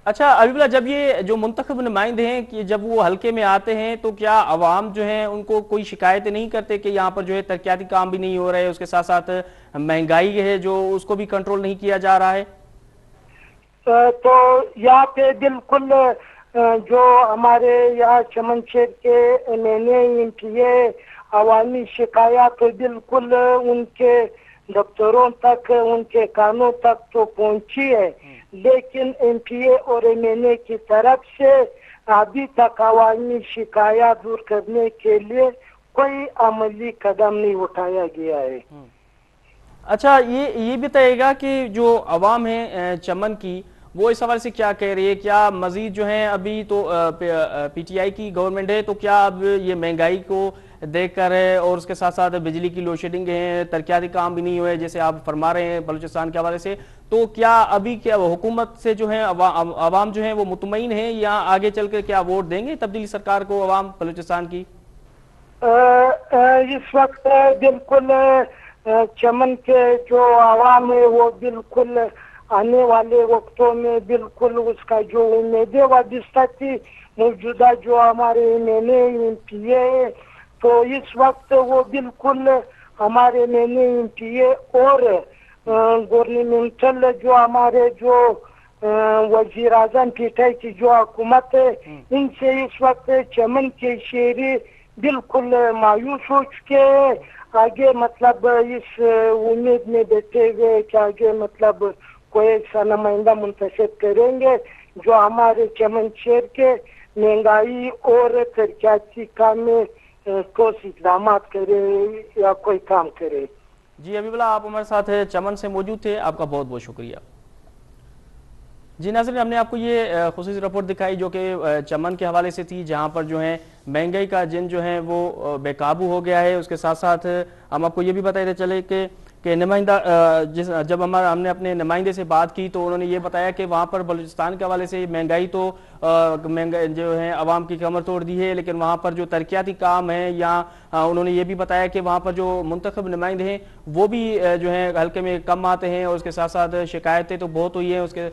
अच्छा अबीबुल्लाह, जब ये जो मुंतखब नुमाइंदे हैं कि जब वो हल्के में आते हैं तो क्या अवाम जो है उनको कोई शिकायतें नहीं करते कि यहाँ पर जो है तरक्याती काम भी नहीं हो रहे, उसके साथ साथ महंगाई है जो उसको भी कंट्रोल नहीं किया जा रहा है? तो यहाँ पे बिल्कुल जो हमारे यहाँ चमन शहर के MNA अवामी शिकायत तो बिल्कुल उनके दफ्तरों तक, उनके कानों तक तो पहुंची है, लेकिन MPA और MNA की तरफ से अभी तक अवामी शिकायत दूर करने के लिए कोई अमली कदम नहीं उठाया गया है। अच्छा ये बताइएगा कि जो अवाम है चमन की वो इस हवाले से क्या कह रही है? क्या मजीद जो है अभी तो PTI की गवर्नमेंट है तो क्या अब ये महंगाई को देखकर है और उसके साथ साथ बिजली की लोड शेडिंग है, तरक्याती काम भी नहीं हुए जैसे आप फरमा रहे हैं बलूचिस्तान के हवाले से, तो क्या अभी क्या हुकूमत से जो है अवाम जो है वो मुतमईन है या आगे चल कर क्या वोट देंगे तब्दीली सरकार को अवाम बलूचिस्तान की? इस वक्त बिल्कुल चमन के जो अवाम है वो बिल्कुल आने वाले वक्तों में बिल्कुल उसका जो उम्मीदें वादिस्ता थी मौजूदा जो हमारे MPA है, तो इस वक्त वो बिल्कुल हमारे MPA और गवर्नमेंटल जो हमारे जो वजीर आजम PTI की जो हुकूमत है इनसे इस वक्त चमन के शहरी बिल्कुल मायूस हो चुके हैं। आगे मतलब इस उम्मीद में बैठे हुए कि आगे मतलब कोई ऐसा नुमाइंदा मुंतखब करेंगे जो हमारे चमन शहर के महंगाई और तरक्याती काम में ठोस इक़दाम करे या कोई काम करे। जी अबीबुल्लाह, आप हमारे साथ चमन से मौजूद थे, आपका बहुत बहुत शुक्रिया। जी नाज़रीन, हमने आपको ये खुसूसी रिपोर्ट दिखाई जो कि चमन के हवाले से थी, जहाँ पर जो है महंगाई का जिन जो है वो बेकाबू हो गया है। उसके साथ साथ हम आपको ये भी बताते चले कि नुमाइंदा जब हमने अपने नुमाइंदे से बात की तो उन्होंने ये बताया कि वहाँ पर बलूचिस्तान के हवाले से महंगाई तो महंगाई जो है आवाम की कमर तोड़ दी है, लेकिन वहाँ पर जो तरक्याती काम है या उन्होंने ये भी बताया कि वहाँ पर जो मुंतखब नुमाइंदे हैं वो भी जो है हल्के में कम आते हैं और उसके साथ साथ शिकायतें तो बहुत हुई हैं उसके,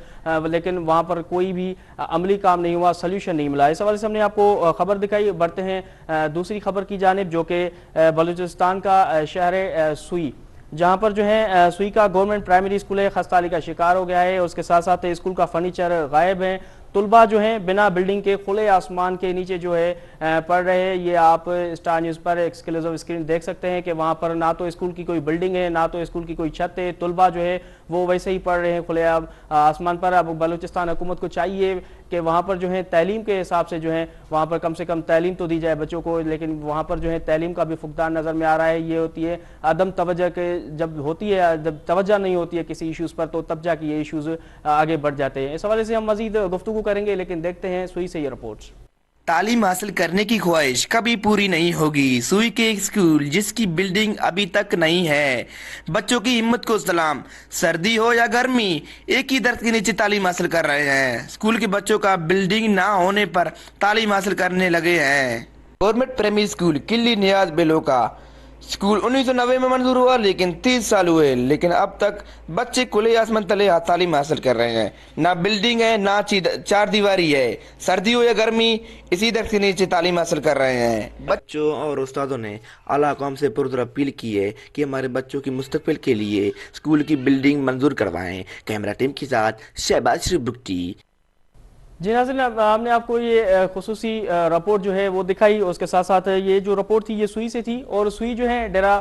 लेकिन वहाँ पर कोई भी अमली काम नहीं हुआ, सल्यूशन नहीं मिला। इस हवाले से हमने आपको खबर दिखाई। बढ़ते हैं दूसरी खबर की जानिब जो कि बलूचिस्तान का शहर सुई, जहाँ पर जो है सुई का गवर्नमेंट प्राइमरी स्कूल है खस्ताली का शिकार हो गया है। उसके साथ साथ स्कूल का फर्नीचर गायब है। तुलबा जो है बिना बिल्डिंग के खुले आसमान के नीचे जो है पढ़ रहे हैं। ये आप स्टार न्यूज़ पर एक्सक्लूसिव स्क्रीन देख सकते हैं कि वहाँ पर ना तो स्कूल की कोई बिल्डिंग है ना तो स्कूल की कोई छत है। तुलबा जो है वो वैसे ही पढ़ रहे हैं खुले आसमान पर। अब बलूचिस्तान हुकूमत को चाहिए कि वहाँ पर जो है तालीम के हिसाब से जो है वहाँ पर कम से कम तालीम तो दी जाए बच्चों को, लेकिन वहाँ पर जो है तालीम का भी फुकदान नज़र में आ रहा है। ये होती है अदम तवज्जो के, जब होती है जब तवज्जो नहीं होती है किसी इशूज़ पर तो तब जाके ये इशूज़ आगे बढ़ जाते हैं। इस हवाले से हम मज़ीद गुफ्तगू करेंगे, लेकिन देखते हैं सुई से ये रिपोर्ट्स। तालीम हासिल करने की ख्वाहिश कभी पूरी नहीं होगी। सुई के एक स्कूल जिसकी बिल्डिंग अभी तक नहीं है। बच्चों की हिम्मत को सलाम। सर्दी हो या गर्मी एक ही दरख्त के नीचे तालीम हासिल कर रहे हैं। स्कूल के बच्चों का बिल्डिंग ना होने पर तालीम हासिल करने लगे हैं। गवर्नमेंट प्राइमरी स्कूल किली नियाज बेलो का स्कूल 1990 में मंजूर हुआ, लेकिन 30 साल हुए, लेकिन अब तक बच्चे खुले आसमान तले तालीम हासिल कर रहे हैं। ना बिल्डिंग है ना चार दीवारी है। सर्दी हो या गर्मी इसी दरख्त के नीचे तालीम हासिल कर रहे हैं। बच्चों और उस्तादों ने आला कौम से पुरजोर अपील की है कि हमारे बच्चों की मुस्तकबिल के लिए स्कूल की बिल्डिंग मंजूर करवाएं। कैमरा टीम के साथ शहबाज शरीफ बुगटी। جی ناظرین، ہم نے آپ کو یہ خصوصی رپورٹ جو ہے وہ دکھائی، اس کے ساتھ ساتھ یہ جو رپورٹ تھی یہ سوئی سے تھی، اور سوئی جو ہے ڈیرہ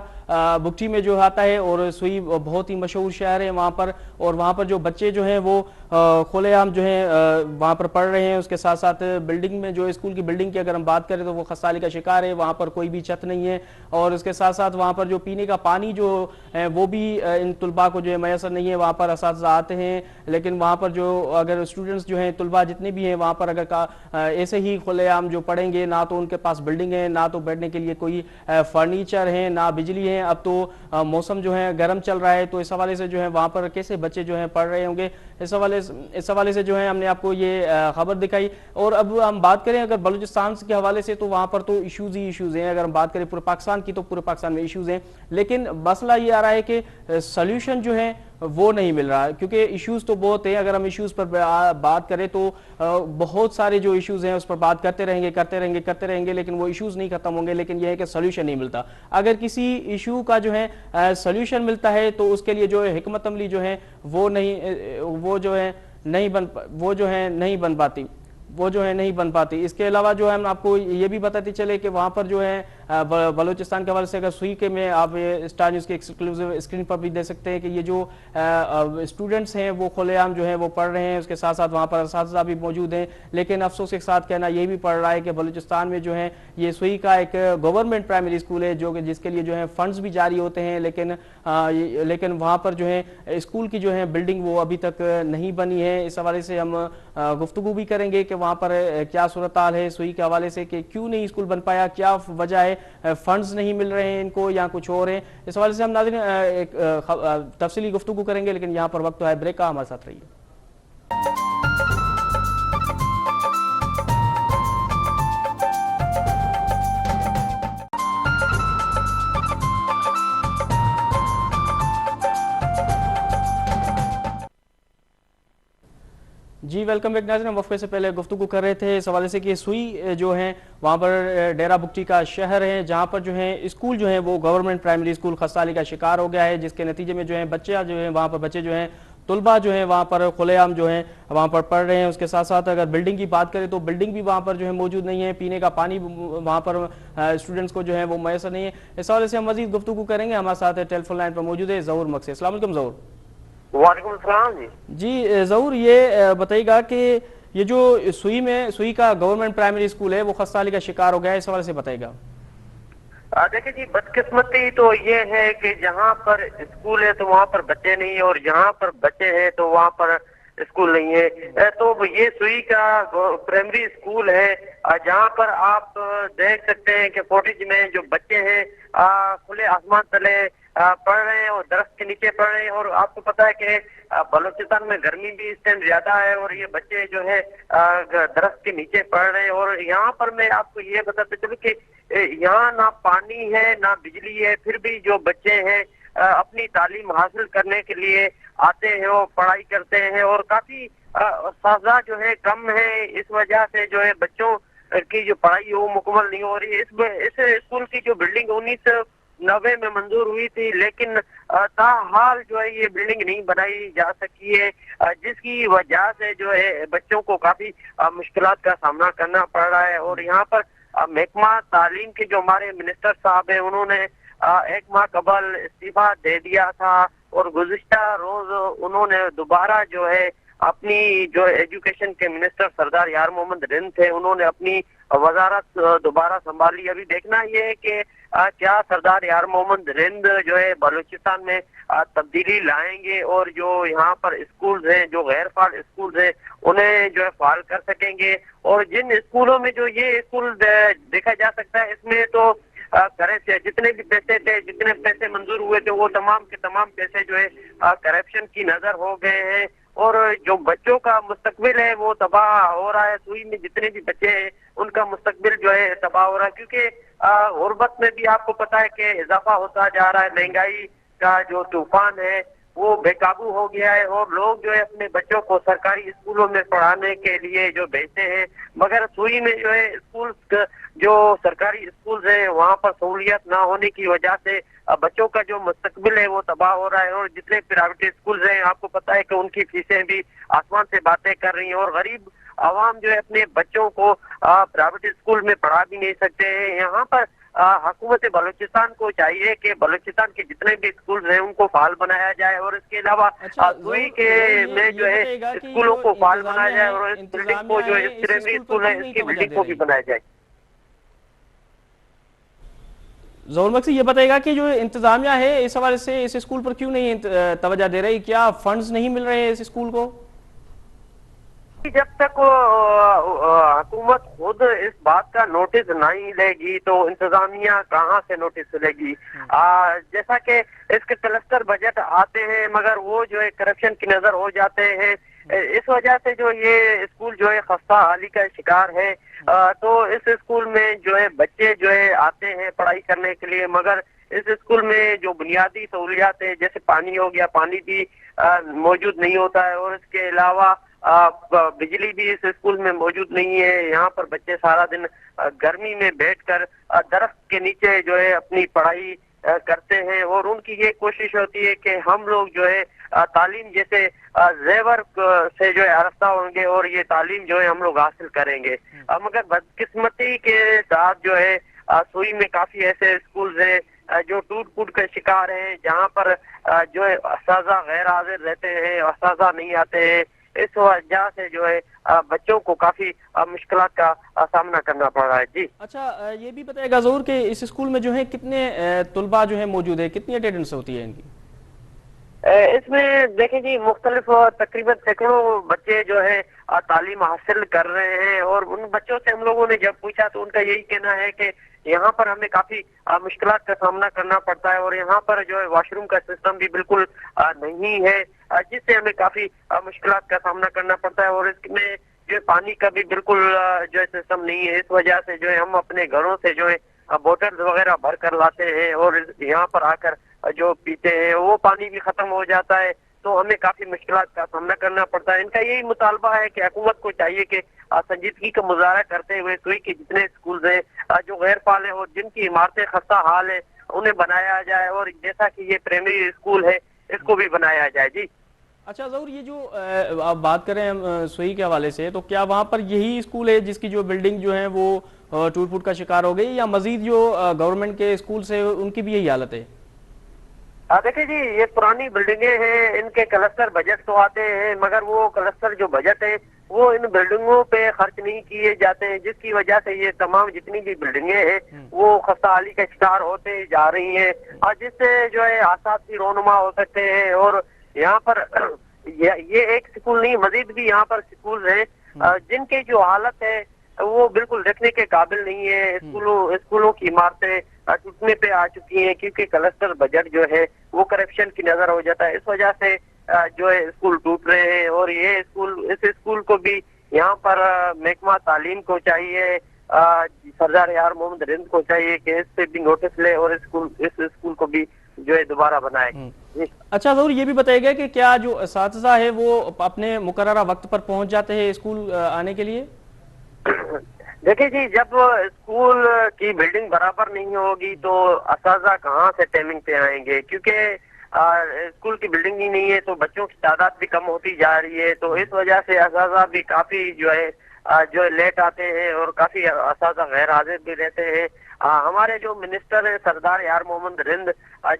بگٹی میں جو آتا ہے، اور سوئی بہت ہی مشہور شہر ہے وہاں پر، اور وہاں پر جو بچے جو ہیں وہ کھلے عام جو ہیں وہاں پر پڑھ رہے ہیں۔ اس کے ساتھ ساتھ بلڈنگ میں جو اسکول کی بلڈنگ کی اگر ہم بات کریں تو وہ خستالی کا شکار ہے، وہاں پر کوئی بھی چھت نہیں ہے، اور اس کے ساتھ ساتھ وہاں پر جو پینے کا پانی جو ہے وہ بھی ان طلباء کو جو ہے میسر نہیں ہے۔ وہاں پر اساتذہ آتے ہیں لیکن وہاں پر جو اگر اسٹوڈنٹس جو ہیں طلباء جتنے بھی ہیں وہاں پر اگر ایسے ہی کھلے عام جو پڑھیں گے، نہ تو ان کے پاس بلڈنگ ہے، نہ تو بیٹھنے کے لیے کوئی فرنیچر ہے، نہ بجلی ہے۔ اب تو موسم جو ہے گرم چل رہا ہے، تو اس حوالے سے جو ہے وہاں پر کیسے بچے جو ہیں پڑھ رہے ہوں گے، اس حوالے سے جو ہے ہم نے آپ کو یہ خبر دکھائی۔ اور اب ہم بات کریں اگر بلوچستان کے حوالے سے تو وہاں پر تو ایشوز ہی ایشوز ہیں۔ اگر ہم بات کریں پورے پاکستان کی تو پورے پاکستان میں ایشوز ہیں، لیکن مسئلہ یہ آ رہا ہے کہ سلیوشن جو ہے وہ نہیں مل رہا، کیونکہ ایشوز تو بہت ہیں۔ اگر ہم ایشوز پر بات کریں تو بہت سارے جو ایشوز ہیں اس پر بات کرتے رہیں گے، لیکن وہ ایشوز نہیں ختم ہوں گے، لیکن یہ ہے کہ سلیوشن نہیں ملتا۔ اگر کسی ایشو کا جو ہے سلیوشن ملتا ہے تو اس کے لیے جو حکمت عملی جو ہے وہ نہیں بن پاتی۔ اس کے علاوہ جو ہے ہم آپ کو یہ بھی بتاتے چلے کہ وہاں پر جو ہے بلوچستان کے حوالے سے اگر سوئی کے میں آپ اسٹار نیوز کے ایکسکلوزیو اسکرین پر بھی دیکھ سکتے ہیں کہ یہ جو اسٹوڈنٹس ہیں وہ کھلے عام جو ہیں وہ پڑھ رہے ہیں، اس کے ساتھ ساتھ وہاں پر اساتذہ بھی موجود ہیں، لیکن افسوس کے ساتھ کہنا یہ بھی پڑ رہا ہے کہ بلوچستان میں جو ہے یہ سوئی کا ایک گورنمنٹ پرائمری اسکول ہے جس کے لیے جو ہے فنڈز بھی جاری ہوتے ہیں، لیکن وہاں پر جو ہے اسکول کی جو ہے بلڈنگ وہ ابھی تک نہیں بنی ہے۔ اس حوالے سے ہم گفتگو بھی کریں گے کہ وہاں پر کیا صورتحال ہے سوئی کے حوالے سے، کہ کیوں نہیں اسکول بن پایا، کیا وجہ ہے، فنڈز نہیں مل رہے ہیں ان کو یا کچھ اور ہیں۔ اس حوالے سے ہم ناظرین ایک تفصیلی گفتگو کریں گے، لیکن یہاں پر وقت ہے بریک کا، ہمارے ساتھ رہیے۔ جی ویلکم بیک ناظرین، ہم وقفے سے پہلے گفتگو کر رہے تھے اس حوالے سے کہ سوئی جو ہیں وہاں پر ڈیرہ بگٹی کا شہر ہے، جہاں پر جو ہے اسکول جو ہے وہ گورنمنٹ پرائمری اسکول خستالی کا شکار ہو گیا ہے، جس کے نتیجے میں جو ہے وہاں پر بچے جو ہیں طلباء جو ہیں وہاں پر کھلے عام جو ہیں وہاں پر پڑھ رہے ہیں۔ اس کے ساتھ ساتھ اگر بلڈنگ کی بات کریں تو بلڈنگ بھی وہاں پر جو ہے موجود نہیں ہے، پینے کا پانی وہاں پر اسٹوڈنٹس کو جو ہے وہ میسر نہیں ہے۔ اس حوالے سے ہم مزید گفتگو کریں گے، ہمارے ساتھ ٹیلی فون لائن پر موجود ہے ظہور مکسی۔ السلام علیکم ظہور۔ وعلیکم السلام۔ جی ظہور، یہ بتائیے گا کہ یہ جو سوئی کا گورنمنٹ پرائمری اسکول ہے وہ خستالی کا شکار ہو گیا ہے، اس حوالے سے بتائیے گا۔ دیکھیں جی، بدقسمتی تو یہ ہے کہ جہاں پر اسکول ہے تو وہاں پر بچے نہیں ہیں، اور جہاں پر بچے ہیں تو وہاں پر اسکول نہیں ہے۔ تو یہ سوئی کا پرائمری اسکول ہے جہاں پر آپ دیکھ سکتے ہیں کہ فوٹیج میں جو بچے ہیں کھلے آسمان تلے پڑھ رہے ہیں اور درخت کے نیچے پڑھ رہے ہیں، اور آپ کو پتا ہے کہ بلوچستان میں گرمی بھی اس ٹائم زیادہ ہے اور یہ بچے جو ہے درخت کے نیچے پڑھ رہے ہیں۔ اور یہاں پر میں آپ کو یہ بتاتے چلوں کہ یہاں نہ پانی ہے نہ بجلی ہے، پھر بھی جو بچے ہیں اپنی تعلیم حاصل کرنے کے لیے آتے ہیں اور پڑھائی کرتے ہیں، اور کافی اساتذہ جو ہے کم ہے، اس وجہ سے جو ہے بچوں کی جو پڑھائی وہ مکمل نہیں ہو رہی ہے۔ اس اسکول کی جو بلڈنگ 1990 میں منظور ہوئی تھی، لیکن تاحال جو ہے یہ بلڈنگ نہیں بنائی جا سکی ہے، جس کی وجہ سے جو ہے بچوں کو کافی مشکلات کا سامنا کرنا پڑ رہا ہے۔ اور یہاں پر محکمہ تعلیم کے جو ہمارے منسٹر صاحب ہیں انہوں نے 1 ماہ قبل استعفیٰ دے دیا تھا، اور گزشتہ روز انہوں نے دوبارہ جو ہے اپنی جو ایجوکیشن کے منسٹر سردار یار محمد رند تھے انہوں نے اپنی وزارت دوبارہ سنبھالی۔ ابھی دیکھنا یہ ہے کہ کیا سردار یار محمد رند جو ہے بلوچستان میں تبدیلی لائیں گے، اور جو یہاں پر اسکولز ہیں جو غیر فعال اسکولز ہیں انہیں جو ہے فعال کر سکیں گے۔ اور جن اسکولوں میں جو یہ اسکول دیکھا جا سکتا ہے اس میں تو جتنے بھی پیسے تھے، جتنے پیسے منظور ہوئے تھے وہ تمام کے تمام پیسے جو ہے کرپشن کی نظر ہو گئے ہیں، اور جو بچوں کا مستقبل ہے وہ تباہ ہو رہا ہے۔ سوئی میں جتنے بھی بچے ہیں ان کا مستقبل جو ہے تباہ ہو رہا ہے، کیونکہ غربت میں بھی آپ کو پتا ہے کہ اضافہ ہوتا جا رہا ہے، مہنگائی کا جو طوفان ہے وہ بے قابو ہو گیا ہے، اور لوگ جو ہے اپنے بچوں کو سرکاری اسکولوں میں پڑھانے کے لیے جو بھیجتے ہیں، مگر سوئی میں جو ہے اسکول जो सरकारी स्कूल है वहाँ पर सहूलियत ना होने की वजह से बच्चों का जो मुस्तकबिल है वो तबाह हो रहा है। और जितने प्राइवेट स्कूल हैं आपको पता है कि उनकी फीसें भी आसमान से बातें कर रही हैं, और गरीब आवाम जो है अपने बच्चों को प्राइवेट स्कूल में पढ़ा भी नहीं सकते हैं। यहाँ पर हुकूमत बलूचिस्तान को चाहिए कि बलूचिस्तान के जितने भी स्कूल हैं उनको फाल बनाया जाए, और इसके अलावा सुई के में जो है स्कूलों को फाल बनाया जाए, और इस बिल्डिंग को जो है प्राइमरी स्कूल है इसकी बिल्डिंग को भी बनाया जाए। ज़हूर मक्सी, ये बताएगा कि जो इंतजामिया है इस हवाले से इस स्कूल पर क्यों नहीं तवज्जो दे रही? क्या फंड्स नहीं मिल रहे हैं इस स्कूल को? जब तक हुकूमत खुद इस बात का नोटिस नहीं लेगी तो इंतजामिया कहाँ से नोटिस लेगी? जैसा कि इसके क्लस्टर बजट आते हैं मगर वो जो है करप्शन की नजर हो जाते हैं, इस वजह से जो ये स्कूल जो है खस्ता हाली का शिकार है। तो इस स्कूल में जो है बच्चे जो है आते हैं पढ़ाई करने के लिए, मगर इस स्कूल में जो बुनियादी सहूलियात है जैसे पानी हो गया, पानी भी मौजूद नहीं होता है, और इसके अलावा बिजली भी इस स्कूल में मौजूद नहीं है। यहाँ पर बच्चे सारा दिन गर्मी में बैठकर दरख्त के नीचे जो है अपनी पढ़ाई करते हैं, और उनकी ये कोशिश होती है कि हम लोग जो है तालीम जैसे जेवर से जो है आरास्ता होंगे और ये तालीम जो है हम लोग हासिल करेंगे। मगर बदकिस्मती के साथ जो है सुई में काफी ऐसे स्कूल हैं जो टूट फूट के शिकार हैं, जहाँ पर जो है उस्ताज़ा गैर हाजिर रहते हैं, उस्ताज़ा नहीं आते हैं। इस वजह से जो है बच्चों को काफी मुश्किलात का सामना करना पड़ रहा है। जी अच्छा, ये भी बताएगा ज़रूर कि इस स्कूल में जो है कितने तुलबा जो है मौजूद है, कितनी अटेंडेंस होती है इनकी? इसमें देखें जी मुख्तलिफ तकरीबन सैकड़ों बच्चे जो है तालीम हासिल कर रहे हैं, और उन बच्चों से हम लोगों ने जब पूछा तो उनका यही कहना है कि यहाँ पर हमें काफी मुश्किलात का सामना करना पड़ता है, और यहाँ पर जो है वॉशरूम का सिस्टम भी बिल्कुल नहीं है, जिससे हमें काफी मुश्किलात का सामना करना पड़ता है, और इसमें जो है पानी का भी बिल्कुल जो है सिस्टम नहीं है। इस वजह से जो है हम अपने घरों से जो है बोतल वगैरह भर कर लाते हैं और यहाँ पर आकर जो पीते हैं वो पानी भी खत्म हो जाता है, तो हमें काफी मुश्किलात का सामना करना पड़ता है। इनका यही मुतालबा है कि हुकूमत को चाहिए कि संजीदगी का मुजाहरा करते हुए सुई के जितने स्कूल हैं जो गैर फाल है और जिनकी इमारतें खस्ता हाल है उन्हें बनाया जाए, और जैसा कि ये प्राइमरी स्कूल है इसको भी बनाया जाए। जी अच्छा ज़रूर, ये जो आप बात करें हम सुई के हवाले से, तो क्या वहाँ पर यही स्कूल है जिसकी जो बिल्डिंग जो है वो टूट फूट का शिकार हो गई, या मजीद जो गवर्नमेंट के स्कूल से उनकी भी यही हालत है? देखिए जी, ये पुरानी बिल्डिंगें हैं, इनके क्लस्टर बजट तो आते हैं मगर वो क्लस्टर जो बजट है वो इन बिल्डिंगों पे खर्च नहीं किए जाते हैं, जिसकी वजह से ये तमाम जितनी भी बिल्डिंगें हैं वो खस्ता हाली का शिकार होते जा रही हैं, और जिससे जो है आसाद की रोनुमा हो सकते हैं। और यहाँ पर ये एक स्कूल नहीं, मजीद भी यहाँ पर स्कूल हैं जिनकी जो हालत है वो बिल्कुल देखने के काबिल नहीं है। स्कूलों की इमारतें टूटने पे आ चुकी हैं क्योंकि क्लस्टर बजट जो है वो करप्शन की नजर हो जाता है, इस वजह से जो है स्कूल टूट रहे हैं। और ये इस स्कूल को भी यहाँ पर महकमा तालीम को चाहिए, सरदार यार मोहम्मद रिंद को चाहिए कि इस पे भी नोटिस ले और इस स्कूल को भी जो है दोबारा बनाए। अच्छा ज़रूर, ये भी बताइएगा कि क्या जो असातिज़ा है वो अपने मुकर्ररा वक्त पर पहुंच जाते हैं स्कूल आने के लिए? देखिए जी, जब स्कूल की बिल्डिंग बराबर नहीं होगी तो असातिज़ा कहाँ से टाइमिंग पे आएंगे, क्योंकि स्कूल की बिल्डिंग ही नहीं है तो बच्चों की तादाद भी कम होती जा रही है, तो इस वजह से असातिज़ा भी काफी जो है लेट आते हैं और काफी असातिज़ा गैर हाजिर भी रहते हैं। हमारे जो मिनिस्टर है सरदार यार मोहम्मद रिंद,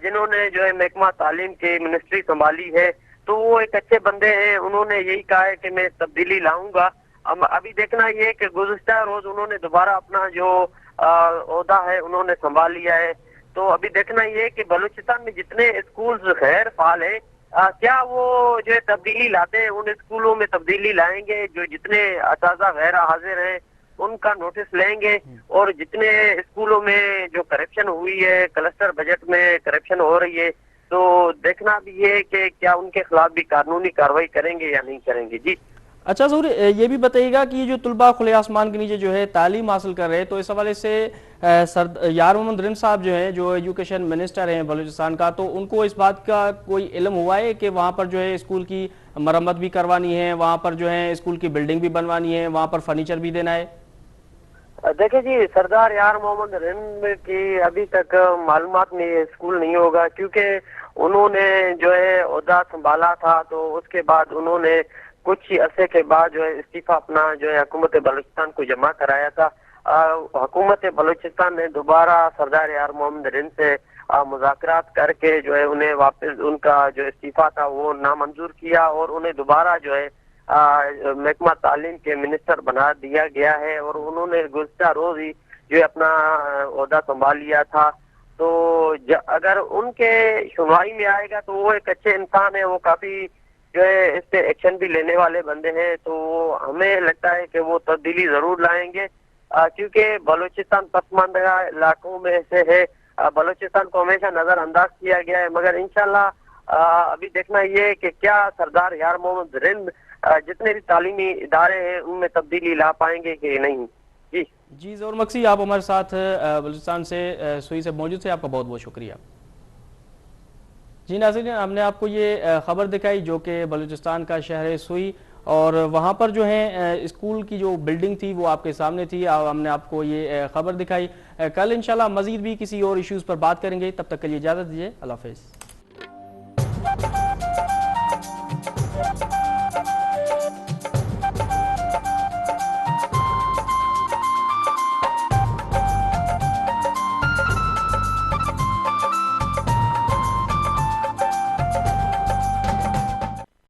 जिन्होंने जो है महकमा तालीम की मिनिस्ट्री संभाली है, तो वो एक अच्छे बंदे हैं। उन्होंने यही कहा है कि मैं तब्दीली लाऊंगा। अभी देखना ये है कि गुज़िश्ता रोज उन्होंने दोबारा अपना जो ओहदा है उन्होंने संभाल लिया है, तो अभी देखना ये है कि बलूचिस्तान में जितने स्कूल गैर फाल है क्या वो जो है तब्दीली लाते हैं, उन स्कूलों में तब्दीली लाएंगे, जो जितने असातिज़ा गैर हाजिर हैं उनका नोटिस लेंगे, और जितने स्कूलों में जो करप्शन हुई है, क्लस्टर बजट में करप्शन हो रही है, तो देखना भी ये कि क्या उनके खिलाफ भी कानूनी कार्रवाई करेंगे या नहीं करेंगे। जी अच्छा ज़रूर, ये भी बताइएगा कि जो तुलबा खुले आसमान के नीचे जो है तालीम हासिल कर रहे हैं, तो इस हवाले से यार मोहम्मद रिंद साहब जो हैं, जो एजुकेशन मिनिस्टर हैं बलूचिस्तान का, तो उनको इस बात का कोई इल्म हुआ है कि वहाँ पर जो है स्कूल की मरम्मत भी करवानी है, वहाँ पर जो है स्कूल की बिल्डिंग भी बनवानी है, वहाँ पर फर्नीचर भी देना है? دیکھیں جی سردار یار محمد رند کی ابھی تک معلومات میں یہ اسکول نہیں ہوگا، کیونکہ انہوں نے جو ہے عہدہ سنبھالا تھا تو اس کے بعد انہوں نے کچھ ہی عرصے کے بعد جو ہے استعفیٰ اپنا جو ہے حکومت بلوچستان کو جمع کرایا تھا۔ حکومت بلوچستان نے دوبارہ سردار یار محمد رند سے مذاکرات کر کے جو ہے انہیں واپس ان کا جو استعفیٰ تھا وہ نامنظور کیا اور انہیں دوبارہ جو ہے محکمہ تعلیم کے منسٹر بنا دیا گیا ہے، اور انہوں نے گزشتہ روز ہی جو ہے اپنا عہدہ سنبھال لیا تھا۔ تو اگر ان کے سنوائی میں آئے گا تو وہ ایک اچھے انسان ہے، وہ کافی جو ہے اس پہ ایکشن بھی لینے والے بندے ہیں، تو ہمیں لگتا ہے کہ وہ تبدیلی ضرور لائیں گے، کیونکہ بلوچستان پسماندہ علاقوں میں سے ہے۔ بلوچستان کو ہمیشہ نظر انداز کیا گیا ہے، مگر انشاءاللہ ابھی دیکھنا یہ ہے کہ کیا سردار یار محمد رند جتنے بھی تعلیمی ادارے ہیں ان میں تبدیلی لا پائیں گے کہ نہیں۔ جی ظہور مکسی، آپ ہمارے ساتھ بلوچستان سے سوئی سے موجود تھے، آپ کا بہت بہت شکریہ۔ جی ناظرین، ہم نے آپ کو یہ خبر دکھائی جو کہ بلوچستان کا شہر سوئی، اور وہاں پر جو ہے اسکول کی جو بلڈنگ تھی وہ آپ کے سامنے تھی، ہم نے آپ کو یہ خبر دکھائی۔ کل انشاءاللہ مزید بھی کسی اور ایشوز پر بات کریں گے، تب تک کے لیے اجازت دیجیے، اللہ حافظ۔